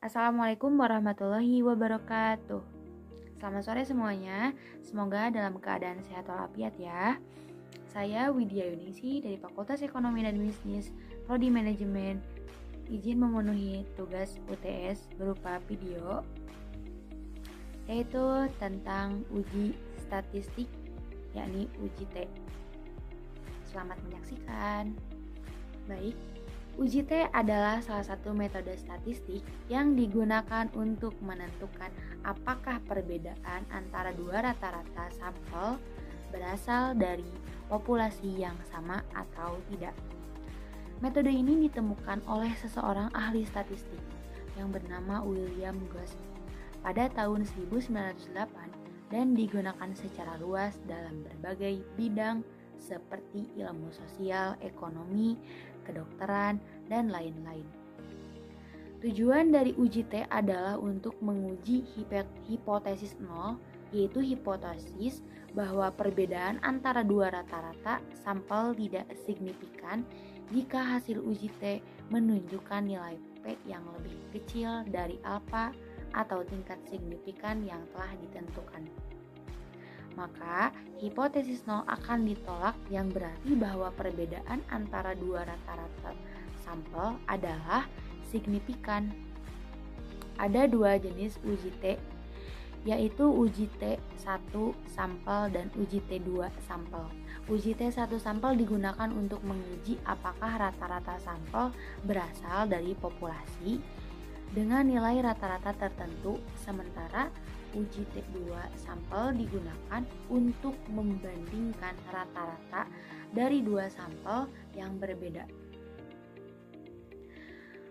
Assalamualaikum warahmatullahi wabarakatuh. Selamat sore semuanya. Semoga dalam keadaan sehat walafiat ya. Saya Widya Yunisi dari Fakultas Ekonomi dan Bisnis, Prodi Manajemen. Izin memenuhi tugas UTS berupa video, yaitu tentang uji statistik, yakni uji T. Selamat menyaksikan. Baik. Uji T adalah salah satu metode statistik yang digunakan untuk menentukan apakah perbedaan antara dua rata-rata sampel berasal dari populasi yang sama atau tidak. Metode ini ditemukan oleh seseorang ahli statistik yang bernama William Ghost pada tahun 1908 dan digunakan secara luas dalam berbagai bidang seperti ilmu sosial, ekonomi, kedokteran, dan lain-lain. Tujuan dari uji T adalah untuk menguji hipotesis nol, yaitu hipotesis bahwa perbedaan antara dua rata-rata sampel tidak signifikan jika hasil uji T menunjukkan nilai P yang lebih kecil dari alfa atau tingkat signifikan yang telah ditentukan. Maka hipotesis nol akan ditolak, yang berarti bahwa perbedaan antara dua rata-rata sampel adalah signifikan. Ada dua jenis uji T, yaitu uji T1 sampel dan uji T2 sampel. Uji T1 sampel digunakan untuk menguji apakah rata-rata sampel berasal dari populasi dengan nilai rata-rata tertentu, sementara uji T2 sampel digunakan untuk membandingkan rata-rata dari dua sampel yang berbeda.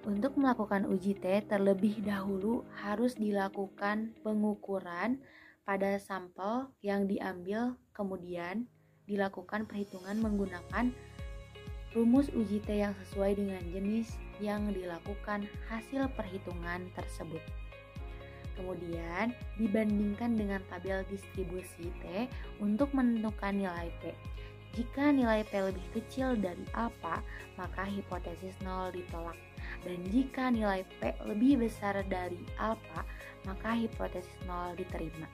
Untuk melakukan uji T, terlebih dahulu harus dilakukan pengukuran pada sampel yang diambil, kemudian dilakukan perhitungan menggunakan rumus uji T yang sesuai dengan jenis yang dilakukan hasil perhitungan tersebut. Kemudian dibandingkan dengan tabel distribusi T untuk menentukan nilai P. Jika nilai P lebih kecil dari alfa, maka hipotesis nol ditolak. Dan jika nilai P lebih besar dari alfa, maka hipotesis nol diterima.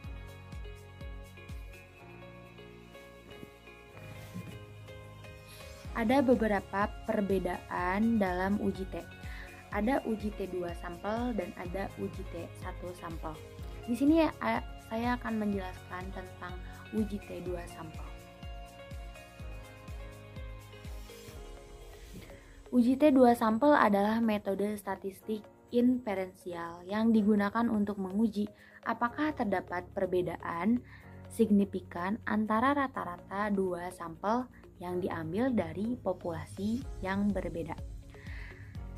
Ada beberapa perbedaan dalam uji T. Ada uji T2 sampel dan ada uji T1 sampel. Di sini saya akan menjelaskan tentang uji T2 sampel. Uji T2 sampel adalah metode statistik inferensial yang digunakan untuk menguji apakah terdapat perbedaan signifikan antara rata-rata dua sampel yang diambil dari populasi yang berbeda.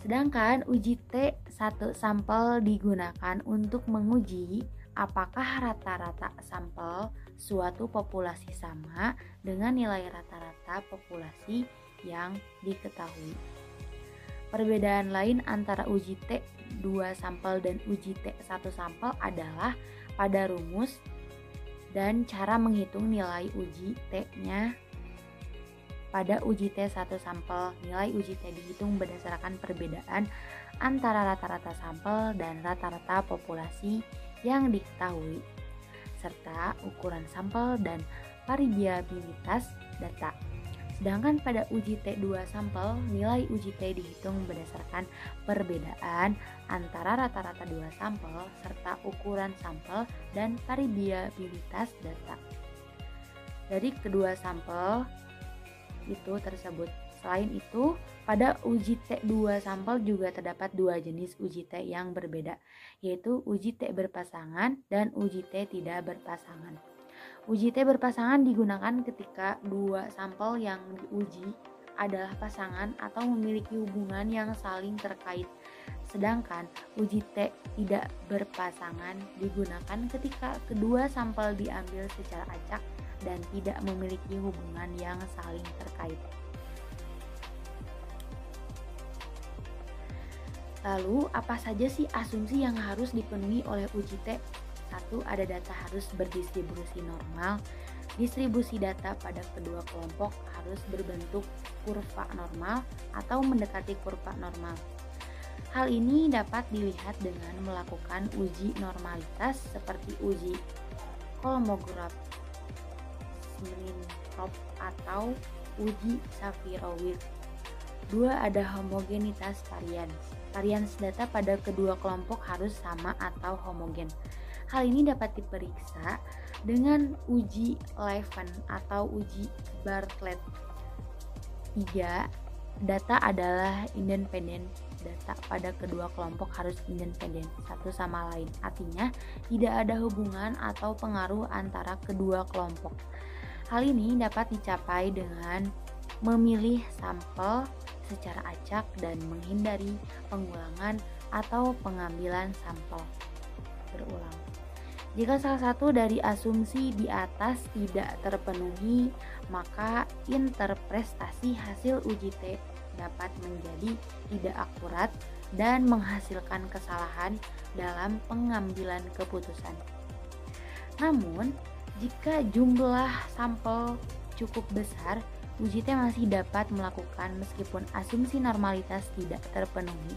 Sedangkan uji T1 sampel digunakan untuk menguji apakah rata-rata sampel suatu populasi sama dengan nilai rata-rata populasi yang diketahui. Perbedaan lain antara uji T2 sampel dan uji T1 sampel adalah pada rumus dan cara menghitung nilai uji T-nya. Pada uji T1 sampel, nilai uji T dihitung berdasarkan perbedaan antara rata-rata sampel dan rata-rata populasi yang diketahui, serta ukuran sampel dan variabilitas data. Sedangkan pada uji T2 sampel, nilai uji T dihitung berdasarkan perbedaan antara rata-rata dua sampel serta ukuran sampel dan variabilitas data dari kedua sampel itu tersebut. Selain itu, pada uji T2 sampel juga terdapat dua jenis uji T yang berbeda, yaitu uji T berpasangan dan uji T tidak berpasangan. Uji T berpasangan digunakan ketika dua sampel yang diuji adalah pasangan atau memiliki hubungan yang saling terkait. Sedangkan uji T tidak berpasangan digunakan ketika kedua sampel diambil secara acak dan tidak memiliki hubungan yang saling terkait. Lalu, apa saja sih asumsi yang harus dipenuhi oleh uji T? 1. Ada data harus berdistribusi normal. Distribusi data pada kedua kelompok harus berbentuk kurva normal atau mendekati kurva normal. Hal ini dapat dilihat dengan melakukan uji normalitas seperti uji Kolmogorov-Smirnov atau uji Shapiro-Wilk. 2. Ada homogenitas varians. Varians data pada kedua kelompok harus sama atau homogen. Hal ini dapat diperiksa dengan uji Levin atau uji Bartlett. 3. Data adalah independen. Data pada kedua kelompok harus independen satu sama lain. Artinya, tidak ada hubungan atau pengaruh antara kedua kelompok. Hal ini dapat dicapai dengan memilih sampel secara acak dan menghindari pengulangan atau pengambilan sampel berulang. Jika salah satu dari asumsi di atas tidak terpenuhi, maka interpretasi hasil uji T dapat menjadi tidak akurat dan menghasilkan kesalahan dalam pengambilan keputusan. Namun, jika jumlah sampel cukup besar, uji T masih dapat melakukan meskipun asumsi normalitas tidak terpenuhi.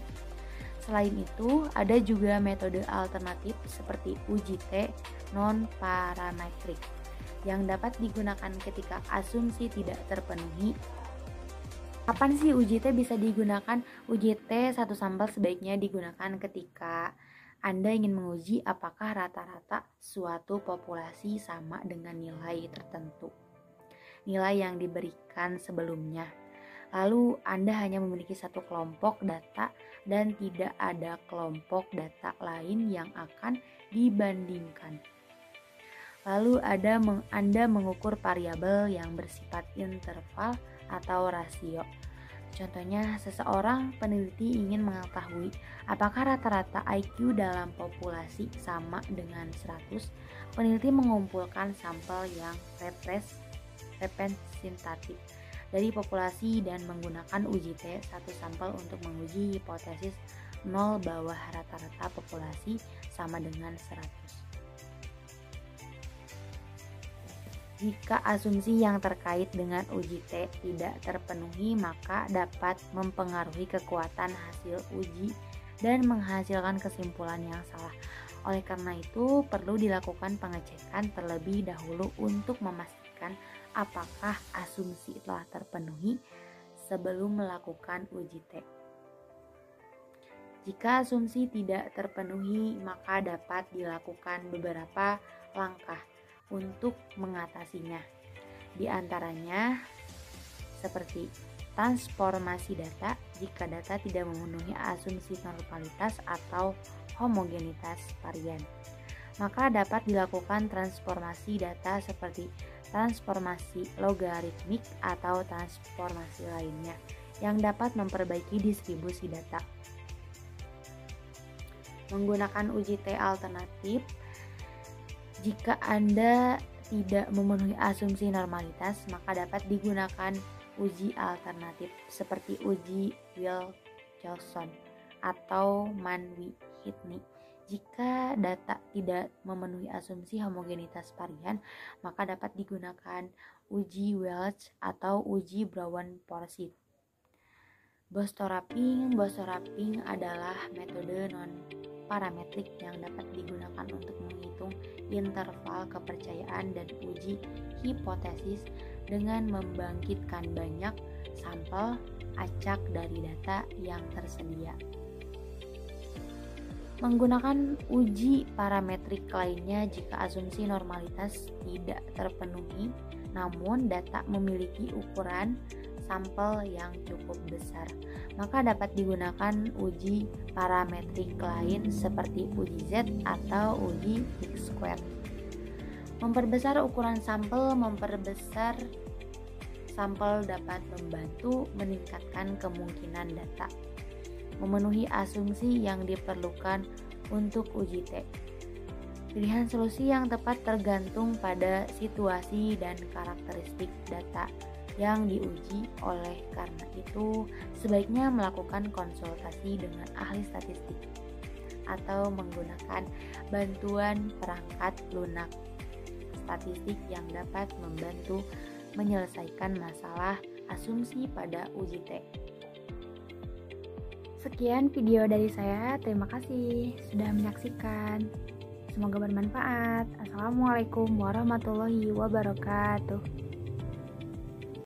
Selain itu, ada juga metode alternatif seperti uji T non-parametrik yang dapat digunakan ketika asumsi tidak terpenuhi. Kapan sih uji T bisa digunakan? Uji T satu sampel sebaiknya digunakan ketika Anda ingin menguji apakah rata-rata suatu populasi sama dengan nilai tertentu, nilai yang diberikan sebelumnya. Lalu Anda hanya memiliki satu kelompok data dan tidak ada kelompok data lain yang akan dibandingkan. Lalu Anda mengukur variabel yang bersifat interval atau rasio. Contohnya, seseorang peneliti ingin mengetahui apakah rata-rata IQ dalam populasi sama dengan 100. Peneliti mengumpulkan sampel yang representatif dari populasi dan menggunakan uji T satu sampel untuk menguji hipotesis 0 bahwa rata-rata populasi sama dengan 100. Jika asumsi yang terkait dengan uji T tidak terpenuhi, maka dapat mempengaruhi kekuatan hasil uji dan menghasilkan kesimpulan yang salah. Oleh karena itu, perlu dilakukan pengecekan terlebih dahulu untuk memastikan apakah asumsi telah terpenuhi sebelum melakukan uji T. Jika asumsi tidak terpenuhi, maka dapat dilakukan beberapa langkah untuk mengatasinya. Di antaranya seperti transformasi data jika data tidak memenuhi asumsi normalitas atau homogenitas varian. Maka dapat dilakukan transformasi data seperti transformasi logaritmik atau transformasi lainnya yang dapat memperbaiki distribusi data. Menggunakan uji T alternatif. Jika Anda tidak memenuhi asumsi normalitas, maka dapat digunakan uji alternatif seperti uji Wilkinson atau Mann-Whitney. Jika data tidak memenuhi asumsi homogenitas varian, maka dapat digunakan uji Welch atau uji Brown-Forsyth. Bootstrapping adalah metode non-parametrik yang dapat digunakan untuk menghitung interval kepercayaan dan uji hipotesis dengan membangkitkan banyak sampel acak dari data yang tersedia. Menggunakan uji parametrik lainnya jika asumsi normalitas tidak terpenuhi, namun data memiliki ukuran sampel yang cukup besar, maka dapat digunakan uji parametrik lain seperti uji Z atau uji X-squared. Memperbesar ukuran sampel dapat membantu meningkatkan kemungkinan data memenuhi asumsi yang diperlukan untuk uji T. Pilihan solusi yang tepat tergantung pada situasi dan karakteristik data yang diuji. Oleh karena itu, sebaiknya melakukan konsultasi dengan ahli statistik atau menggunakan bantuan perangkat lunak statistik yang dapat membantu menyelesaikan masalah asumsi pada uji T. Sekian video dari saya, terima kasih sudah menyaksikan. Semoga bermanfaat. Assalamualaikum warahmatullahi wabarakatuh.